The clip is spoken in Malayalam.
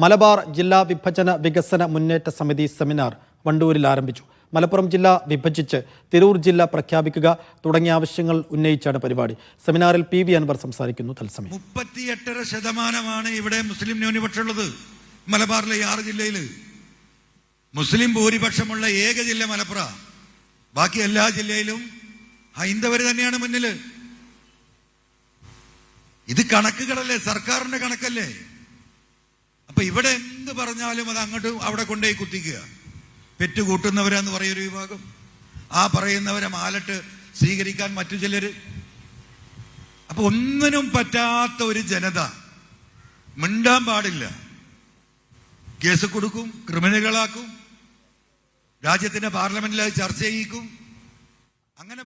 മലബാർ ജില്ലാ വിഭജന വികസന മുന്നേറ്റ സമിതി സെമിനാർ വണ്ടൂരിൽ ആരംഭിച്ചു. മലപ്പുറം ജില്ല വിഭജിച്ച് തിരൂർ ജില്ല പ്രഖ്യാപിക്കുക തുടങ്ങിയ ആവശ്യങ്ങൾ ഉന്നയിച്ചാണ് പരിപാടി. സെമിനാറിൽ PV അൻവർ സംസാരിക്കുന്നു. തത്സമയം 38% ഇവിടെ മുസ്ലിം ന്യൂനപക്ഷമുള്ളത്. മലബാറിലെ 6 ജില്ലയിൽ മുസ്ലിം ഭൂരിപക്ഷമുള്ള ഏക ജില്ല മലപ്പുറം. ബാക്കി എല്ലാ ജില്ലയിലും ഹൈന്ദവർ തന്നെയാണ് മുന്നിൽ. ഇത് കണക്കുകളല്ലേ, സർക്കാരിന്റെ കണക്കല്ലേ. അപ്പൊ ഇവിടെ എന്ത് പറഞ്ഞാലും അത് അങ്ങോട്ട് അവിടെ കൊണ്ടുപോയി കുത്തിക്കുക. പെറ്റുകൂട്ടുന്നവരാന്ന് പറയൊരു വിഭാഗം, ആ പറയുന്നവരെ മാലട്ട് സ്വീകരിക്കാൻ മറ്റു ചിലര്. അപ്പൊ ഒന്നിനും പറ്റാത്ത ഒരു ജനത മിണ്ടാൻ പാടില്ല. കേസ് കൊടുക്കും, ക്രിമിനലുകളാക്കും, രാജ്യത്തിന്റെ പാർലമെന്റിൽ ചർച്ച ചെയ്യിക്കും. അങ്ങനെ